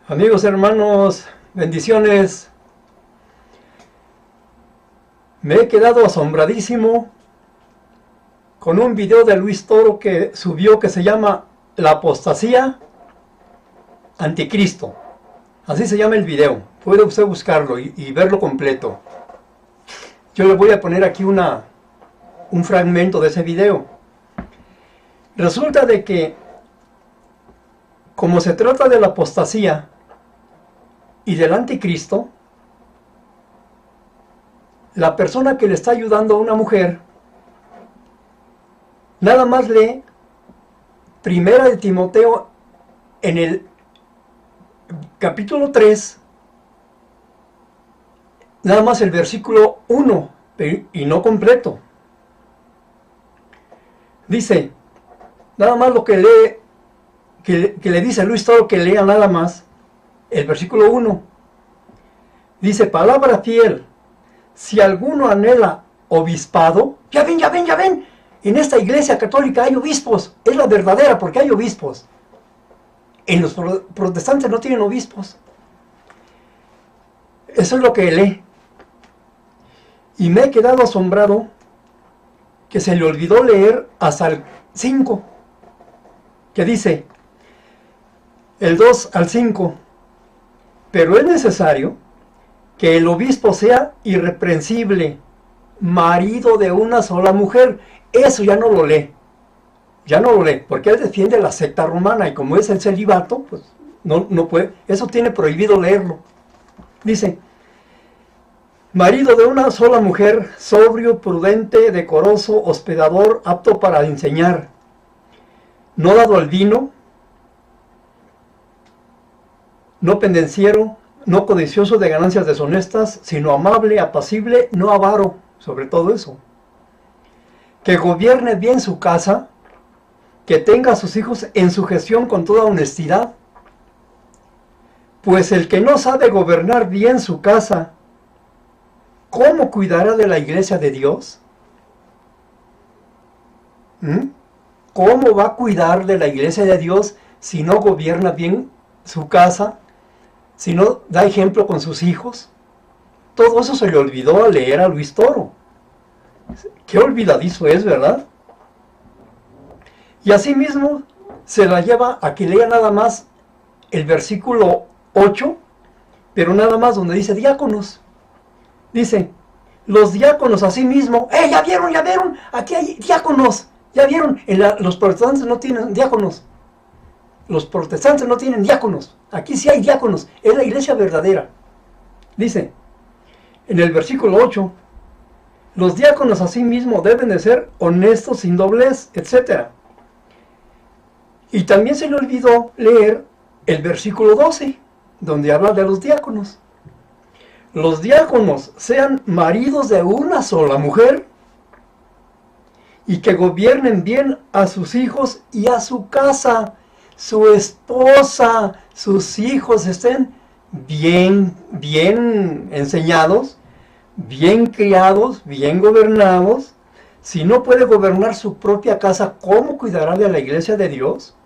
Amigos, hermanos, bendiciones. Me he quedado asombradísimo con un video de Luis Toro que subió que se llama La apostasía anticristo. Así se llama el video. Puede usted buscarlo y verlo completo. Yo le voy a poner aquí un fragmento de ese video. Resulta de que, como se trata de la apostasía y del anticristo, la persona que le está ayudando a una mujer nada más lee Primera de Timoteo en el capítulo 3, nada más el versículo 1 y no completo. Dice, nada más lo que lee, que le dice a Luis Toro que lea nada más el versículo 1. Dice, palabra fiel, si alguno anhela obispado, ya ven, en esta iglesia católica hay obispos, es la verdadera porque hay obispos. En los protestantes no tienen obispos. Eso es lo que lee. Y me he quedado asombrado que se le olvidó leer hasta el 5, que dice, el 2 al 5, pero es necesario que el obispo sea irreprensible, marido de una sola mujer. Eso ya no lo lee. Ya no lo lee, porque él defiende la secta romana y como es el celibato, pues no puede. Eso tiene prohibido leerlo. Dice, marido de una sola mujer, sobrio, prudente, decoroso, hospedador, apto para enseñar, no dado al vino, no pendenciero, no codicioso de ganancias deshonestas, sino amable, apacible, no avaro, sobre todo eso. Que gobierne bien su casa, que tenga a sus hijos en sujeción con toda honestidad. Pues el que no sabe gobernar bien su casa, ¿cómo cuidará de la iglesia de Dios? ¿Cómo va a cuidar de la iglesia de Dios si no gobierna bien su casa? Si no da ejemplo con sus hijos. Todo eso se le olvidó al leer a Luis Toro. Qué olvidadizo es, ¿verdad? Y asimismo se la lleva a que lea nada más el versículo 8, pero nada más donde dice diáconos. Dice, los diáconos asimismo, ya vieron, aquí hay diáconos, ya vieron, los protestantes no tienen diáconos. Los protestantes no tienen diáconos. Aquí sí hay diáconos. Es la iglesia verdadera. Dice, en el versículo 8, los diáconos asimismo deben de ser honestos, sin doblez, etc. Y también se le olvidó leer el versículo 12, donde habla de los diáconos. Los diáconos sean maridos de una sola mujer y que gobiernen bien a sus hijos y a su casa. Su esposa, sus hijos estén bien enseñados, bien criados, bien gobernados. Si no puede gobernar su propia casa, ¿cómo cuidará de la iglesia de Dios?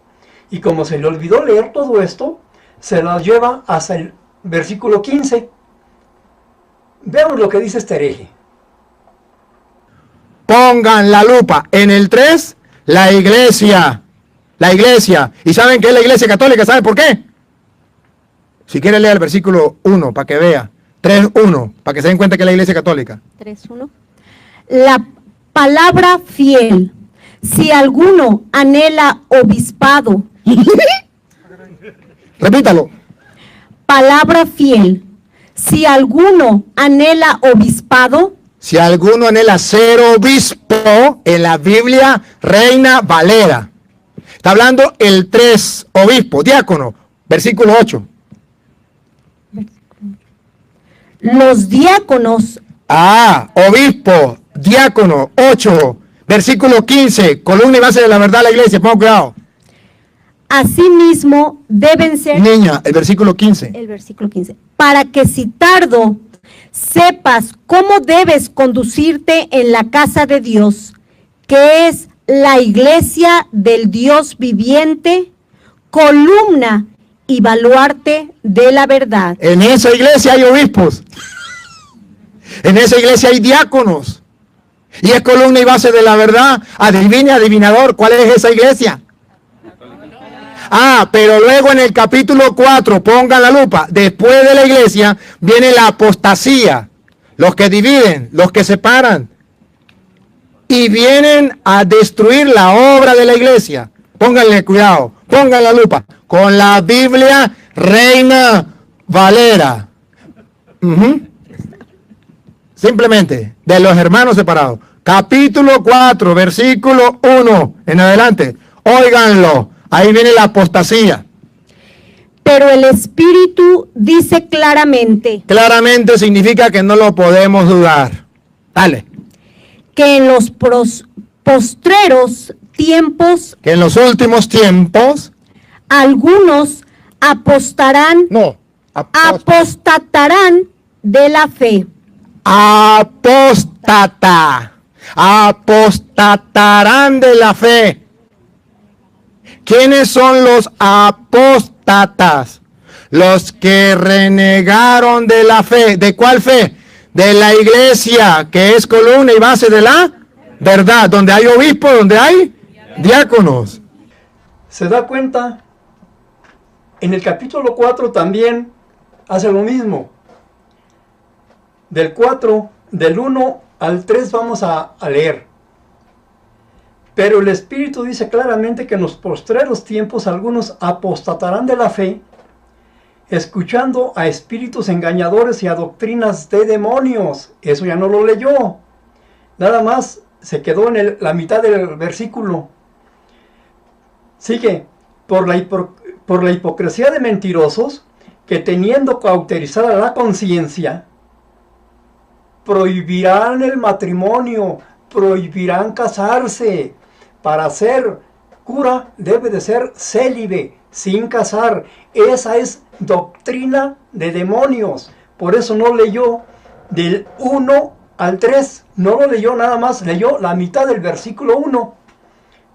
Y como se le olvidó leer todo esto, se lo lleva hasta el versículo 15. Veamos lo que dice este hereje. Pongan la lupa en el 3, la iglesia. La iglesia. ¿Y saben qué es la iglesia católica? ¿Saben por qué? Si quiere leer el versículo 1 para que vea. 3:1 para que se den cuenta que es la iglesia católica. 3:1. La palabra fiel. Si alguno anhela obispado. Repítalo. Palabra fiel. Si alguno anhela obispado. Si alguno anhela ser obispo, en la Biblia Reina Valera. Está hablando el 3, obispo, diácono, versículo 8. Los diáconos. Obispo, diácono, 8, versículo 15, columna y base de la verdad de la iglesia, ponga cuidado. Asimismo deben ser. Niña, el versículo 15. El versículo 15. Para que si tardo sepas cómo debes conducirte en la casa de Dios, que es la iglesia del Dios viviente, columna y baluarte de la verdad. En esa iglesia hay obispos. En esa iglesia hay diáconos. Y es columna y base de la verdad. Adivine, adivinador, ¿cuál es esa iglesia? Pero luego en el capítulo 4, pongan la lupa, después de la iglesia viene la apostasía, los que dividen, los que separan, y vienen a destruir la obra de la iglesia. Pónganle cuidado, pongan la lupa, con la Biblia Reina Valera. Simplemente, de los hermanos separados. Capítulo 4, versículo 1 en adelante, óiganlo. Ahí viene la apostasía. Pero el Espíritu dice claramente. Claramente significa que no lo podemos dudar. Dale. Que en los postreros tiempos. Que en los últimos tiempos. Algunos apostatarán de la fe. Apostatarán de la fe. ¿Quiénes son los apóstatas? Los que renegaron de la fe. ¿De cuál fe? De la iglesia, que es columna y base de la verdad. Donde hay obispos, donde hay diáconos. ¿Se da cuenta? En el capítulo 4 también hace lo mismo. Del 1 al 3 vamos a leer. Pero el Espíritu dice claramente que en los postreros tiempos algunos apostatarán de la fe, escuchando a espíritus engañadores y a doctrinas de demonios. Eso ya no lo leyó. Nada más se quedó en la mitad del versículo. Sigue, por la hipocresía de mentirosos, que teniendo cauterizada la conciencia, prohibirán el matrimonio, prohibirán casarse. Para ser cura debe de ser célibe, sin casar. Esa es doctrina de demonios. Por eso no leyó del 1 al 3. No lo leyó nada más, leyó la mitad del versículo 1,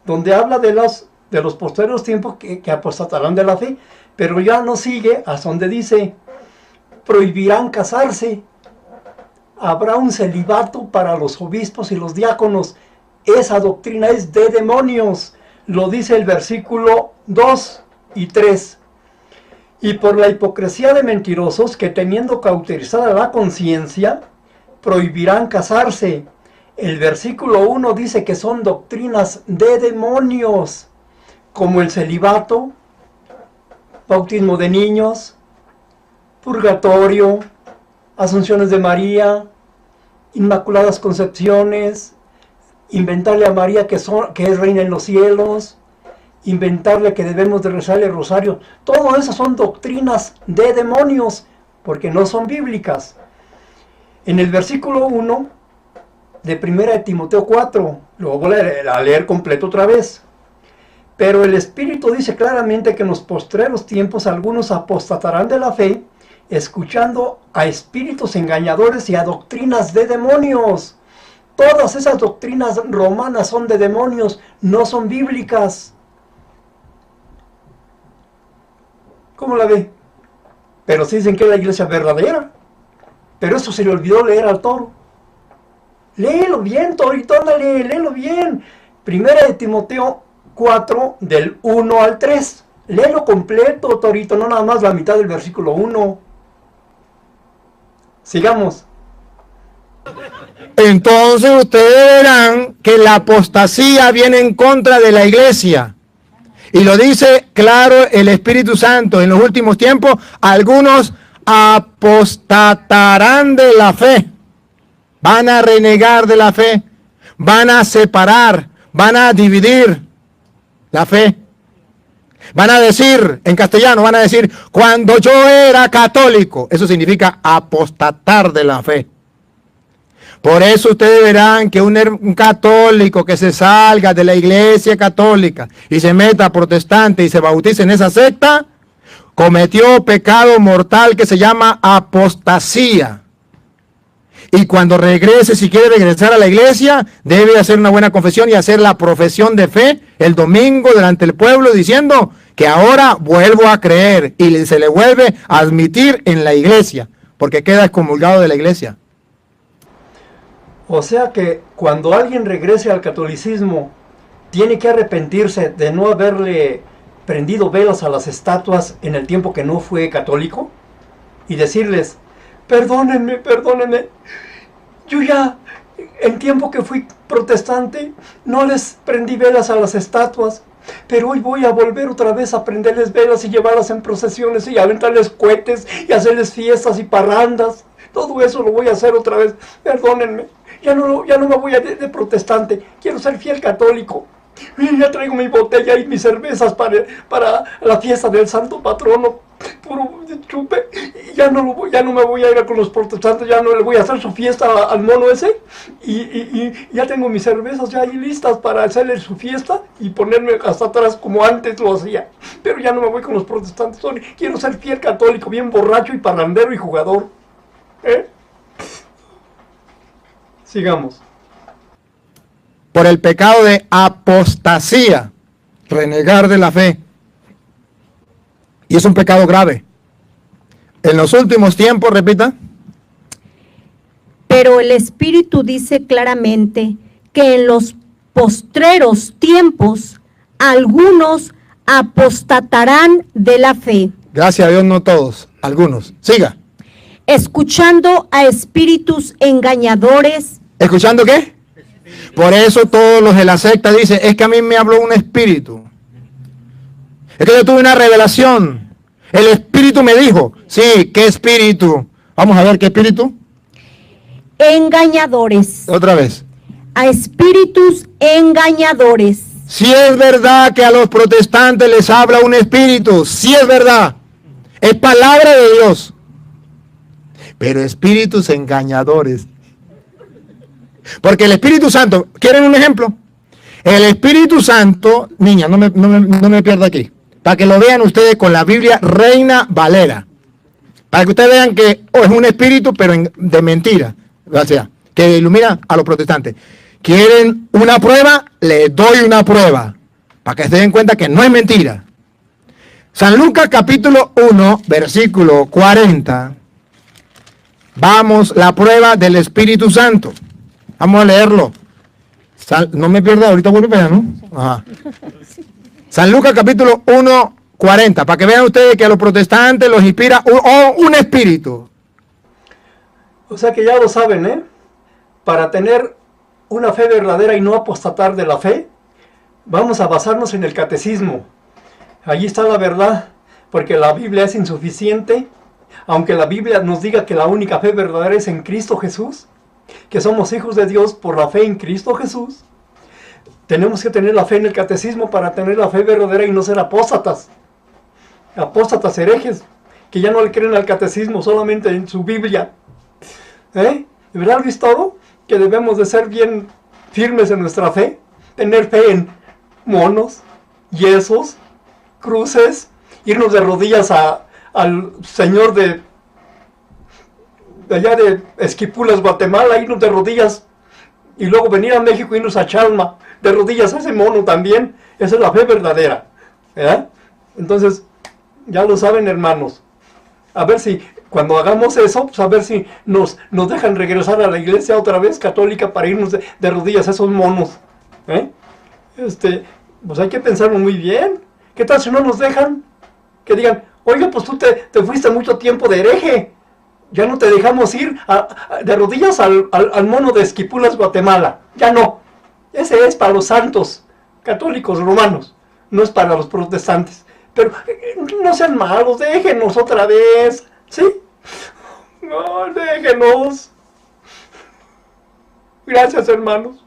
donde habla de los posteriores tiempos que apostatarán de la fe. Pero ya no sigue hasta donde dice, prohibirán casarse. Habrá un celibato para los obispos y los diáconos. Esa doctrina es de demonios. Lo dice el versículo 2 y 3. Y por la hipocresía de mentirosos, que teniendo cauterizada la conciencia, prohibirán casarse. El versículo 1 dice que son doctrinas de demonios, como el celibato, bautismo de niños, purgatorio, asunciones de María, inmaculadas concepciones, inventarle a María que es reina en los cielos, inventarle que debemos de rezarle el rosario. Todo eso son doctrinas de demonios, porque no son bíblicas. En el versículo 1 de 1 de Timoteo 4, lo voy a leer completo otra vez. Pero el Espíritu dice claramente que en los postreros tiempos algunos apostatarán de la fe, escuchando a espíritus engañadores y a doctrinas de demonios. Todas esas doctrinas romanas son de demonios, no son bíblicas. ¿Cómo la ve? Pero sí dicen que es la iglesia verdadera. Pero eso se le olvidó leer al toro. Léelo bien, torito, ándale, léelo bien. 1 de Timoteo 4, del 1 al 3. Léelo completo, torito, no nada más la mitad del versículo 1. Sigamos. Entonces ustedes verán que la apostasía viene en contra de la iglesia. Y lo dice claro el Espíritu Santo. En los últimos tiempos, algunos apostatarán de la fe. Van a renegar de la fe. Van a separar. Van a dividir la fe. Van a decir, en castellano, van a decir, cuando yo era católico. Eso significa apostatar de la fe. Por eso ustedes verán que un católico que se salga de la iglesia católica y se meta protestante y se bautice en esa secta, cometió pecado mortal que se llama apostasía. Y cuando regrese, si quiere regresar a la iglesia, debe hacer una buena confesión y hacer la profesión de fe el domingo delante del pueblo diciendo que ahora vuelvo a creer y se le vuelve a admitir en la iglesia, porque queda excomulgado de la iglesia. O sea que cuando alguien regrese al catolicismo, tiene que arrepentirse de no haberle prendido velas a las estatuas en el tiempo que no fue católico y decirles, perdónenme, perdónenme, yo ya en tiempo que fui protestante no les prendí velas a las estatuas, pero hoy voy a volver otra vez a prenderles velas y llevarlas en procesiones y aventarles cohetes y hacerles fiestas y parrandas. Todo eso lo voy a hacer otra vez. Perdónenme, ya no me voy a de protestante, quiero ser fiel católico. Miren, ya traigo mi botella y mis cervezas para la fiesta del santo patrono. Puro chupe. Ya no me voy a ir con los protestantes, ya no le voy a hacer su fiesta al mono ese. Y ya tengo mis cervezas ya ahí listas para hacerle su fiesta y ponerme hasta atrás como antes lo hacía. Pero ya no me voy con los protestantes. Quiero ser fiel católico, bien borracho y parrandero y jugador. Sigamos. Por el pecado de apostasía, renegar de la fe. Y es un pecado grave. En los últimos tiempos, repita. Pero el Espíritu dice claramente que en los postreros tiempos algunos apostatarán de la fe. Gracias a Dios, no todos, algunos. Siga. Escuchando a espíritus engañadores. ¿Escuchando qué? Por eso todos los de la secta dicen, es que a mí me habló un espíritu. Es que yo tuve una revelación. El espíritu me dijo. Sí, ¿qué espíritu? Vamos a ver, ¿qué espíritu? Engañadores. Otra vez. A espíritus engañadores. Si es verdad que a los protestantes les habla un espíritu, si es verdad. Es palabra de Dios. Pero espíritus engañadores. Porque el Espíritu Santo, ¿quieren un ejemplo? El Espíritu Santo, niña, no me pierda aquí, para que lo vean ustedes con la Biblia Reina Valera, para que ustedes vean que es un espíritu, pero de mentira, o sea, que ilumina a los protestantes. ¿Quieren una prueba? Les doy una prueba, para que se den cuenta que no es mentira. San Lucas capítulo 1, versículo 40. Vamos, la prueba del Espíritu Santo. Vamos a leerlo. No me pierda, ahorita vuelvo a ver, ¿no? Ajá. San Lucas capítulo 1, 40, para que vean ustedes que a los protestantes los inspira un espíritu. O sea que ya lo saben, ¿eh? Para tener una fe verdadera y no apostatar de la fe, vamos a basarnos en el catecismo. Allí está la verdad, porque la Biblia es insuficiente, aunque la Biblia nos diga que la única fe verdadera es en Cristo Jesús, que somos hijos de Dios por la fe en Cristo Jesús. Tenemos que tener la fe en el catecismo para tener la fe verdadera y no ser apóstatas herejes, que ya no le creen al catecismo, solamente en su Biblia. ¿De verdad Luis todo? Que debemos de ser bien firmes en nuestra fe, tener fe en monos, yesos, cruces, irnos de rodillas al Señor de allá de Esquipulas, Guatemala, irnos de rodillas y luego venir a México y irnos a Chalma, de rodillas a ese mono también. Esa es la fe verdadera, ¿verdad? Entonces, ya lo saben, hermanos. A ver si, cuando hagamos eso, pues a ver si nos dejan regresar a la iglesia otra vez católica para irnos de rodillas a esos monos. Pues hay que pensarlo muy bien. ¿Qué tal si no nos dejan? Que digan, oiga, pues tú te fuiste mucho tiempo de hereje. Ya no te dejamos ir de rodillas al mono de Esquipulas, Guatemala. Ya no. Ese es para los santos católicos romanos. No es para los protestantes. Pero no sean malos, déjenos otra vez. ¿Sí? No, déjenos. Gracias, hermanos.